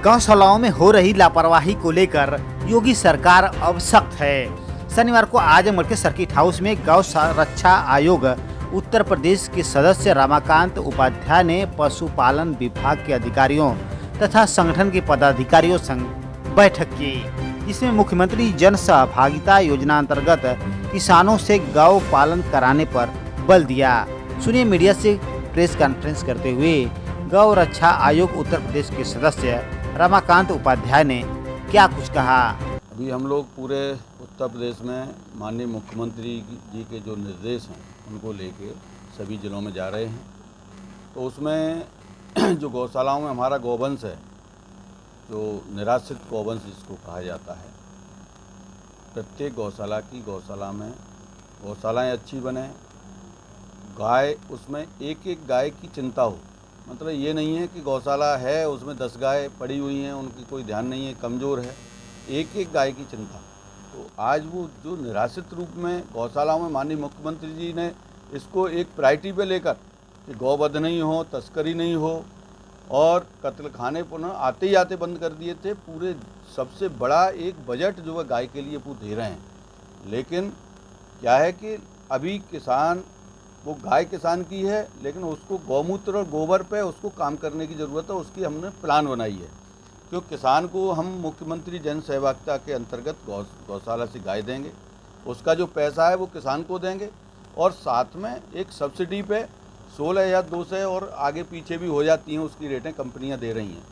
गौशालाओं में हो रही लापरवाही को लेकर योगी सरकार अब सख्त है। शनिवार को आजमगढ़ के सर्किट हाउस में गौ रक्षा आयोग उत्तर प्रदेश के सदस्य रमाकांत उपाध्याय ने पशुपालन विभाग के अधिकारियों तथा संगठन के पदाधिकारियों संग बैठक की, जिसमें मुख्यमंत्री जन सहभागिता योजना अंतर्गत किसानों से गौ पालन कराने पर बल दिया। सुनिए मीडिया से प्रेस कॉन्फ्रेंस करते हुए गौ रक्षा आयोग उत्तर प्रदेश के सदस्य रमाकांत उपाध्याय ने क्या कुछ कहा। अभी हम लोग पूरे उत्तर प्रदेश में माननीय मुख्यमंत्री जी के जो निर्देश हैं उनको लेके सभी जिलों में जा रहे हैं। तो उसमें जो गौशालाओं में हमारा गौवंश है, जो निराश्रित गौवंश जिसको कहा जाता है, प्रत्येक गौशाला में गौशालाएँ अच्छी बने, गाय उसमें एक एक गाय की चिंता हो। मतलब ये नहीं है कि गौशाला है उसमें 10 गाय पड़ी हुई हैं, उनकी कोई ध्यान नहीं है, कमज़ोर है, एक एक गाय की चिंता। तो आज वो जो निराश्रित रूप में गौशालाओं में माननीय मुख्यमंत्री जी ने इसको एक प्रायोरिटी पे लेकर कि गौवध नहीं हो, तस्करी नहीं हो और कत्ल खाने पुनः आते ही आते बंद कर दिए थे। पूरे सबसे बड़ा एक बजट जो है गाय के लिए वो दे रहे हैं। लेकिन क्या है कि अभी किसान वो गाय किसान की है, लेकिन उसको गौमूत्र और गोबर पे उसको काम करने की ज़रूरत है। उसकी हमने प्लान बनाई है, क्योंकि किसान को हम मुख्यमंत्री जन सहभागिता के अंतर्गत गौशाला से गाय देंगे, उसका जो पैसा है वो किसान को देंगे और साथ में एक सब्सिडी पे 16,200 और आगे पीछे भी हो जाती हैं उसकी रेटें कंपनियां दे रही हैं।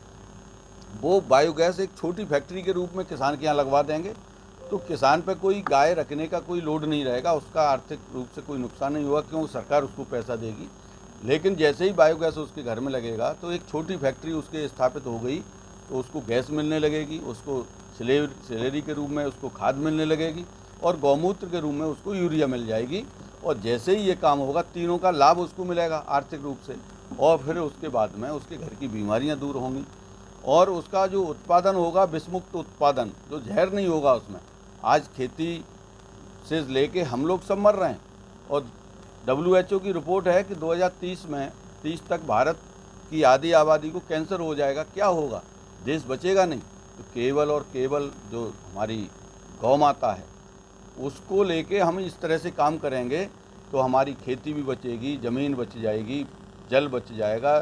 वो बायोगैस एक छोटी फैक्ट्री के रूप में किसान के यहाँ लगवा देंगे, तो किसान पे कोई गाय रखने का कोई लोड नहीं रहेगा, उसका आर्थिक रूप से कोई नुकसान नहीं होगा, क्यों सरकार उसको पैसा देगी। लेकिन जैसे ही बायोगैस उसके घर में लगेगा तो एक छोटी फैक्ट्री उसके स्थापित हो गई, तो उसको गैस मिलने लगेगी, उसको सिलेरी के रूप में उसको खाद मिलने लगेगी और गौमूत्र के रूप में उसको यूरिया मिल जाएगी। और जैसे ही ये काम होगा तीनों का लाभ उसको मिलेगा आर्थिक रूप से, और फिर उसके बाद में उसके घर की बीमारियाँ दूर होंगी और उसका जो उत्पादन होगा विषमुक्त उत्पादन, जो जहर नहीं होगा उसमें। आज खेती से लेके हम लोग सब मर रहे हैं और WHO की रिपोर्ट है कि 2030 तक भारत की आधी आबादी को कैंसर हो जाएगा। क्या होगा? देश बचेगा नहीं। तो केवल और केवल जो हमारी गौ माता है उसको लेके हम इस तरह से काम करेंगे तो हमारी खेती भी बचेगी, ज़मीन बच जाएगी, जल बच जाएगा,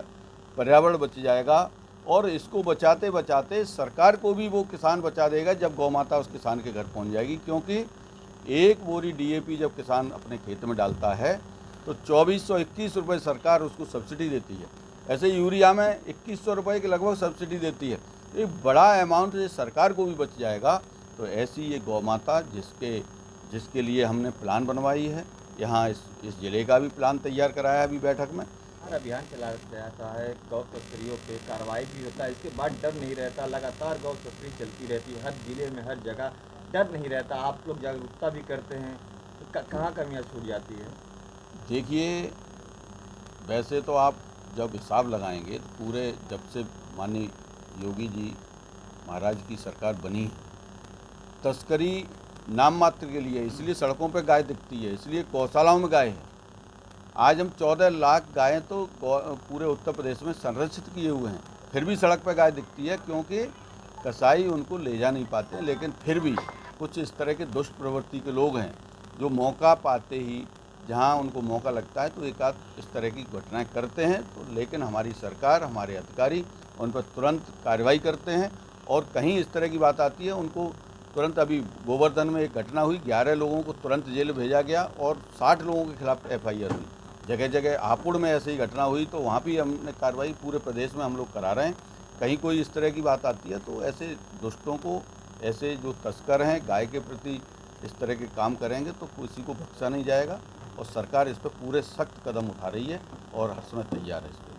पर्यावरण बच जाएगा और इसको बचाते बचाते सरकार को भी वो किसान बचा देगा जब गौ माता उस किसान के घर पहुंच जाएगी। क्योंकि एक बोरी DAP जब किसान अपने खेत में डालता है तो 2421 रुपये सरकार उसको सब्सिडी देती है। ऐसे यूरिया में 2100 रुपये के लगभग सब्सिडी देती है। एक बड़ा अमाउंट सरकार को भी बच जाएगा। तो ऐसी ये गौ माता जिसके लिए हमने प्लान बनवाई है, यहाँ इस जिले का भी प्लान तैयार कराया है अभी बैठक में। अभियान चलाया जाता है, गौ तस्करियों पे कार्रवाई भी होता है, इसके बाद डर नहीं रहता, लगातार गौ तस्करी चलती रहती है हर जिले में, हर जगह डर नहीं रहता। आप लोग जागरूकता भी करते हैं, तो कहाँ कमियाँ छूट जाती है? देखिए, वैसे तो आप जब हिसाब लगाएंगे तो पूरे जब से माननीय योगी जी महाराज की सरकार बनी है, तस्करी नाम मात्र के लिए, इसलिए सड़कों पर गाय दिखती है, इसलिए गौशालाओं में गाय है। आज हम 14 लाख गायें तो पूरे उत्तर प्रदेश में संरक्षित किए हुए हैं, फिर भी सड़क पर गाय दिखती है क्योंकि कसाई उनको ले जा नहीं पाते। लेकिन फिर भी कुछ इस तरह के दुष्ट प्रवृत्ति के लोग हैं जो मौका पाते ही, जहां उनको मौका लगता है तो एक आध इस तरह की घटनाएं करते हैं। तो लेकिन हमारी सरकार, हमारे अधिकारी उन पर तुरंत कार्रवाई करते हैं और कहीं इस तरह की बात आती है उनको तुरंत। अभी गोवर्धन में एक घटना हुई, 11 लोगों को तुरंत जेल भेजा गया और 60 लोगों के खिलाफ FIR हुई। जगह जगह हापुड़ में ऐसी ही घटना हुई, तो वहाँ भी हमने कार्रवाई पूरे प्रदेश में हम लोग करा रहे हैं। कहीं कोई इस तरह की बात आती है तो ऐसे दुष्टों को, ऐसे जो तस्कर हैं गाय के प्रति इस तरह के काम करेंगे तो किसी को बख्शा नहीं जाएगा और सरकार इस पर पूरे सख्त कदम उठा रही है और हर समय तैयार है इस पर।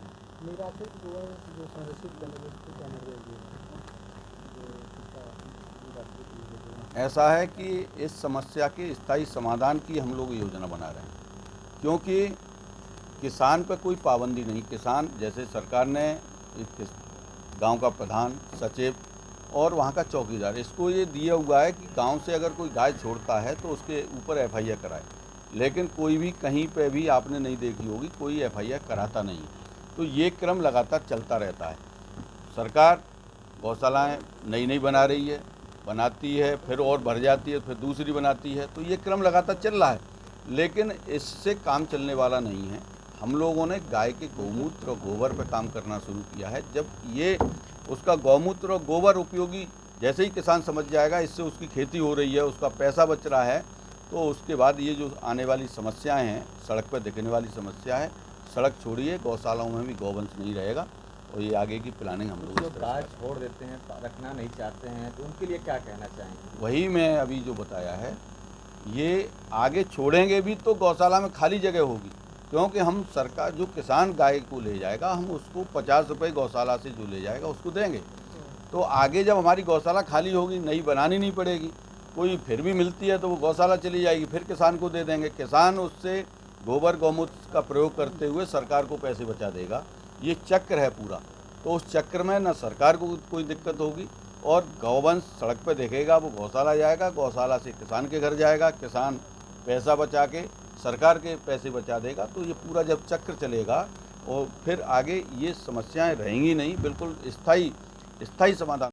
ऐसा है कि इस समस्या के स्थायी समाधान की हम लोग योजना बना रहे हैं, क्योंकि किसान पर कोई पाबंदी नहीं। किसान जैसे सरकार ने एक गांव का प्रधान, सचिव और वहां का चौकीदार, इसको ये दिया हुआ है कि गांव से अगर कोई गाय छोड़ता है तो उसके ऊपर FIR कराए। लेकिन कोई भी कहीं पे भी आपने नहीं देखी होगी, कोई FIR कराता नहीं है। तो ये क्रम लगातार चलता रहता है। सरकार गौशालाएँ नई नई बना रही है, बनाती है, फिर और भर जाती है, फिर दूसरी बनाती है, तो ये क्रम लगातार चल रहा है। लेकिन इससे काम चलने वाला नहीं है। हम लोगों ने गाय के गौमूत्र और गोबर पर काम करना शुरू किया है। जब ये उसका गौमूत्र और गोबर उपयोगी जैसे ही किसान समझ जाएगा, इससे उसकी खेती हो रही है, उसका पैसा बच रहा है, तो उसके बाद ये जो आने वाली समस्याएं हैं, सड़क पर दिखने वाली समस्या है, सड़क छोड़िए, गौशालाओं में भी गौवंश नहीं रहेगा। और ये आगे की प्लानिंग हम लोग जो गाय छोड़ देते हैं, रखना नहीं चाहते हैं, तो उनके लिए क्या कहना चाहेंगे? वही मैं अभी जो बताया है, ये आगे छोड़ेंगे भी तो गौशाला में खाली जगह होगी, क्योंकि हम सरकार जो किसान गाय को ले जाएगा, हम उसको 50 रुपये गौशाला से जो ले जाएगा उसको देंगे। तो आगे जब हमारी गौशाला खाली होगी, नई बनानी नहीं पड़ेगी, कोई फिर भी मिलती है तो वो गौशाला चली जाएगी, फिर किसान को दे देंगे, किसान उससे गोबर गौमूत्र का प्रयोग करते हुए सरकार को पैसे बचा देगा। ये चक्र है पूरा। तो उस चक्र में न सरकार को कोई दिक्कत होगी और गौवंश सड़क पर देखेगा, वो गौशाला जाएगा, गौशाला से किसान के घर जाएगा, किसान पैसा बचा के सरकार के पैसे बचा देगा। तो ये पूरा जब चक्र चलेगा और फिर आगे ये समस्याएं रहेंगी नहीं, बिल्कुल स्थायी समाधान।